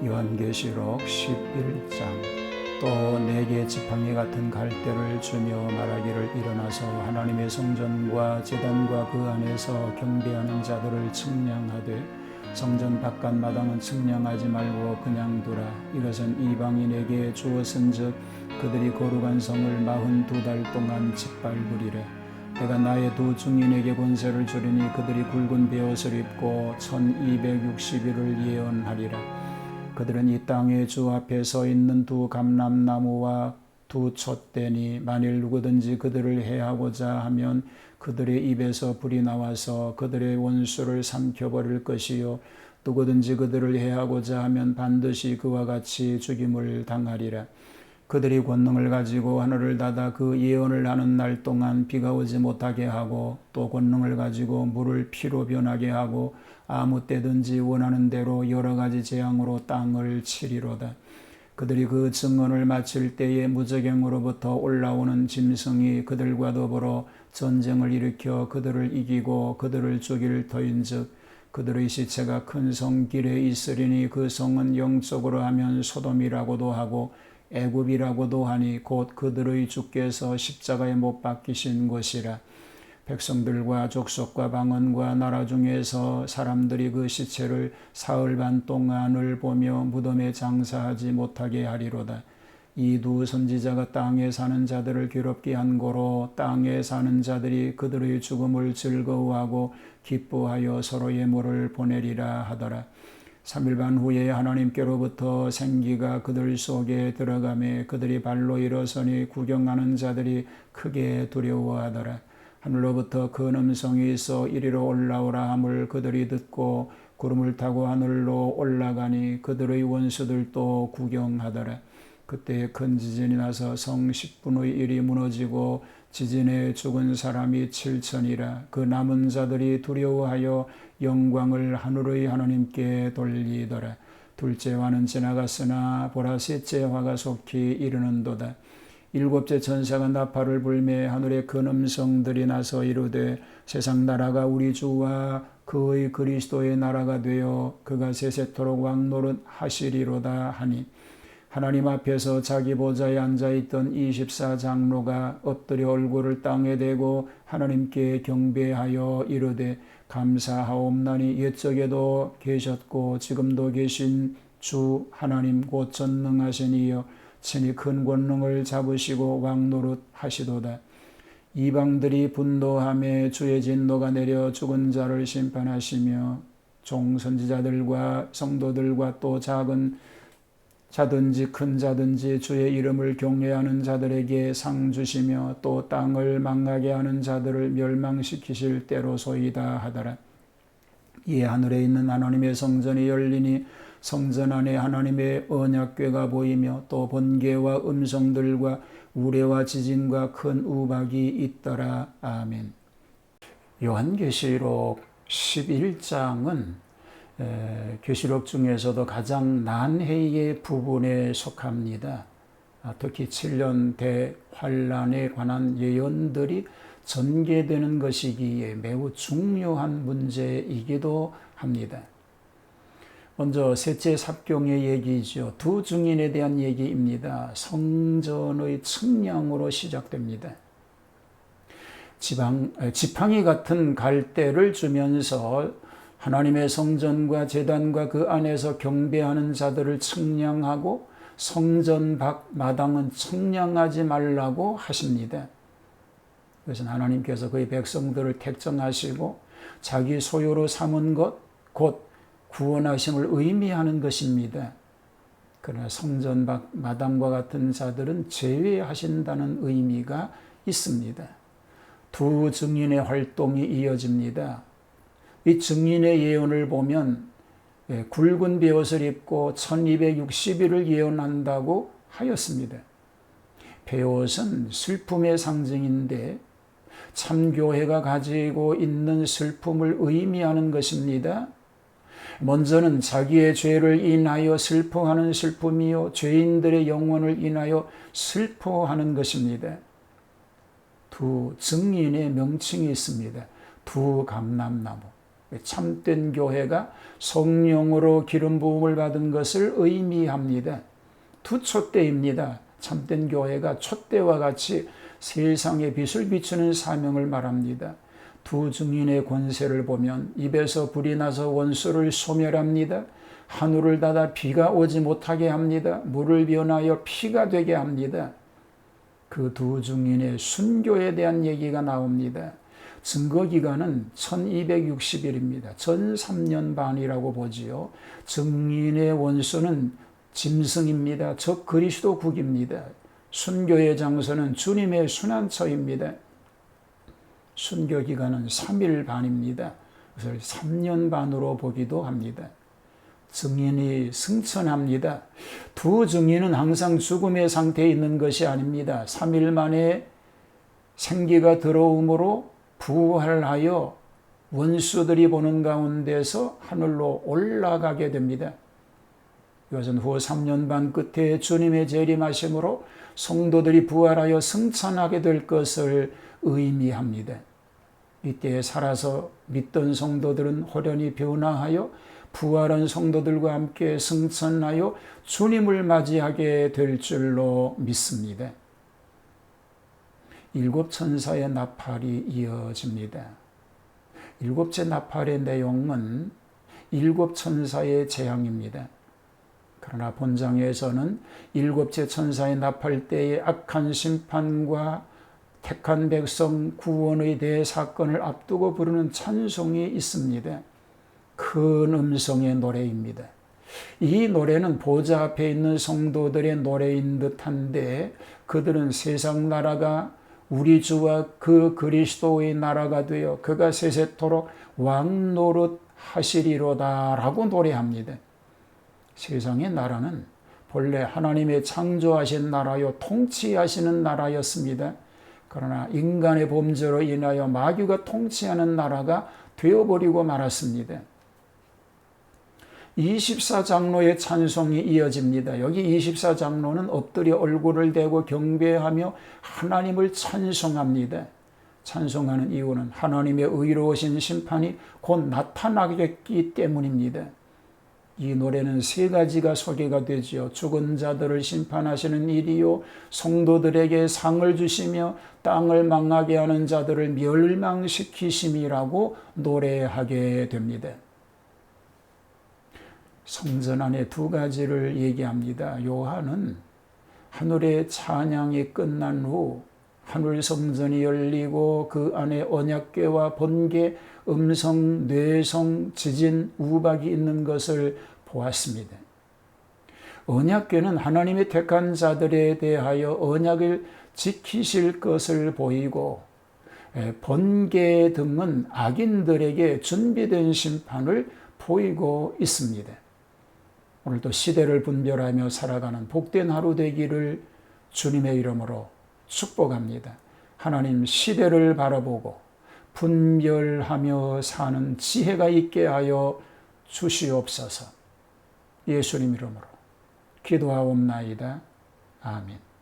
요한계시록 11장. 또 내게 지팡이 같은 갈대를 주며 말하기를, 일어나서 하나님의 성전과 제단과 그 안에서 경배하는 자들을 측량하되 성전 바깥 마당은 측량하지 말고 그냥 두라. 이것은 이방인에게 주었은즉 그들이 거룩한 성을 42달 동안 짓밟으리라. 내가 나의 두 증인에게 권세를 주리니 그들이 굵은 베옷을 입고 1260일을 예언하리라. 그들은 이 땅의 주 앞에 서 있는 두 감람나무와 두 촛대니, 만일 누구든지 그들을 해하고자 하면 그들의 입에서 불이 나와서 그들의 원수를 삼켜버릴 것이요, 누구든지 그들을 해하고자 하면 반드시 그와 같이 죽임을 당하리라. 그들이 권능을 가지고 하늘을 닫아 그 예언을 하는 날 동안 비가 오지 못하게 하고, 또 권능을 가지고 물을 피로 변하게 하고, 아무 때든지 원하는 대로 여러 가지 재앙으로 땅을 치리로다. 그들이 그 증언을 마칠 때에 무저갱으로부터 올라오는 짐승이 그들과 더불어 전쟁을 일으켜 그들을 이기고 그들을 죽일 터인즉 그들의 시체가 큰 성 길에 있으리니, 그 성은 영적으로 하면 소돔이라고도 하고 애굽이라고도 하니 곧 그들의 주께서 십자가에 못 박히신 곳이라. 백성들과 족속과 방언과 나라 중에서 사람들이 그 시체를 사흘 반 동안을 보며 무덤에 장사하지 못하게 하리로다. 이 두 선지자가 땅에 사는 자들을 괴롭게 한 고로 땅에 사는 자들이 그들의 죽음을 즐거워하고 기뻐하여 서로 예물을 보내리라 하더라. 3일 반 후에 하나님께로부터 생기가 그들 속에 들어가매 그들이 발로 일어서니 구경하는 자들이 크게 두려워하더라. 하늘로부터 큰 음성이 있어 이리로 올라오라 함을 그들이 듣고 구름을 타고 하늘로 올라가니 그들의 원수들도 구경하더라. 그때 큰 지진이 나서 성 10분의 1이 무너지고 지진에 죽은 사람이 7천이라. 그 남은 자들이 두려워하여 영광을 하늘의 하나님께 돌리더라. 둘째 화는 지나갔으나 보라, 셋째 화가 속히 이르는도다. 일곱째 천사가 나팔을 불매 하늘에 큰 음성들이 나서 이르되, 세상 나라가 우리 주와 그의 그리스도의 나라가 되어 그가 세세토록 왕노릇 하시리로다 하니, 하나님 앞에서 자기 보좌에 앉아있던 24장로가 엎드려 얼굴을 땅에 대고 하나님께 경배하여 이르되, 감사하옵나니 옛적에도 계셨고 지금도 계신 주 하나님 곧 전능하신 이여, 친히 큰 권능을 잡으시고 왕노릇 하시도다. 이방들이 분노하며 주의 진노가 내려 죽은 자를 심판하시며 종 선지자들과 성도들과 또 작은 자든지 큰 자든지 주의 이름을 경외하는 자들에게 상 주시며 또 땅을 망하게 하는 자들을 멸망시키실 때로소이다 하더라. 이에 하늘에 있는 하나님의 성전이 열리니 성전 안에 하나님의 언약궤가 보이며 또 번개와 음성들과 우레와 지진과 큰 우박이 있더라. 아멘. 요한계시록 11장은 계시록 중에서도 가장 난해의 부분에 속합니다. 특히 7년 대환란에 관한 예언들이 전개되는 것이기에 매우 중요한 문제이기도 합니다. 먼저 셋째 삽경의 얘기죠. 두 증인에 대한 얘기입니다. 성전의 측량으로 시작됩니다. 지팡이 같은 갈대를 주면서 하나님의 성전과 제단과 그 안에서 경배하는 자들을 측량하고 성전 밖 마당은 측량하지 말라고 하십니다. 그것은 하나님께서 그의 백성들을 택정하시고 자기 소유로 삼은 것, 곧 구원하심을 의미하는 것입니다. 그러나 성전 밖 마당과 같은 자들은 제외하신다는 의미가 있습니다. 두 증인의 활동이 이어집니다. 이 증인의 예언을 보면 굵은 베옷을 입고 1260일을 예언한다고 하였습니다. 베옷은 슬픔의 상징인데 참교회가 가지고 있는 슬픔을 의미하는 것입니다. 먼저는 자기의 죄를 인하여 슬퍼하는 슬픔이요, 죄인들의 영혼을 인하여 슬퍼하는 것입니다. 두 증인의 명칭이 있습니다. 두 감람나무. 참된 교회가 성령으로 기름 부음을 받은 것을 의미합니다. 두 촛대입니다. 참된 교회가 촛대와 같이 세상의 빛을 비추는 사명을 말합니다. 두 증인의 권세를 보면 입에서 불이 나서 원수를 소멸합니다. 하늘을 닫아 비가 오지 못하게 합니다. 물을 변하여 피가 되게 합니다. 그 두 증인의 순교에 대한 얘기가 나옵니다. 증거기간은 1260일입니다. 전 3년 반이라고 보지요. 증인의 원수는 짐승입니다. 즉 그리스도국입니다. 순교의 장소는 주님의 순환처입니다. 순교기간은 3일 반입니다. 그래서 3년 반으로 보기도 합니다. 증인이 승천합니다. 두 증인은 항상 죽음의 상태에 있는 것이 아닙니다. 3일 만에 생기가 들어오므로 부활하여 원수들이 보는 가운데서 하늘로 올라가게 됩니다. 이것은 후 3년 반 끝에 주님의 재림하심으로 성도들이 부활하여 승천하게 될 것을 의미합니다. 이때에 살아서 믿던 성도들은 호련히 변화하여 부활한 성도들과 함께 승천하여 주님을 맞이하게 될 줄로 믿습니다. 일곱 천사의 나팔이 이어집니다. 일곱째 나팔의 내용은 일곱 천사의 재앙입니다. 그러나 본장에서는 일곱째 천사의 나팔 때의 악한 심판과 택한 백성 구원의 대사건을 앞두고 부르는 찬송이 있습니다. 큰 음성의 노래입니다. 이 노래는 보좌 앞에 있는 성도들의 노래인 듯한데 그들은 세상 나라가 우리 주와 그 그리스도의 나라가 되어 그가 세세토록 왕노릇 하시리로다 라고 노래합니다. 세상의 나라는 본래 하나님의 창조하신 나라요 통치하시는 나라였습니다. 그러나 인간의 범죄로 인하여 마귀가 통치하는 나라가 되어버리고 말았습니다. 24장로의 찬송이 이어집니다. 여기 24장로는 엎드려 얼굴을 대고 경배하며 하나님을 찬송합니다. 찬송하는 이유는 하나님의 의로우신 심판이 곧 나타나겠기 때문입니다. 이 노래는 세 가지가 소개가 되지요. 죽은 자들을 심판하시는 일이요, 성도들에게 상을 주시며 땅을 망하게 하는 자들을 멸망시키심이라고 노래하게 됩니다. 성전 안에 두 가지를 얘기합니다. 요한은 하늘의 찬양이 끝난 후 하늘 성전이 열리고 그 안에 언약궤와 번개, 음성, 뇌성, 지진, 우박이 있는 것을 보았습니다. 언약궤는 하나님의 택한 자들에 대하여 언약을 지키실 것을 보이고 번개 등은 악인들에게 준비된 심판을 보이고 있습니다. 오늘도 시대를 분별하며 살아가는 복된 하루 되기를 주님의 이름으로 축복합니다. 하나님 시대를 바라보고 분별하며 사는 지혜가 있게 하여 주시옵소서. 예수님 이름으로 기도하옵나이다. 아멘.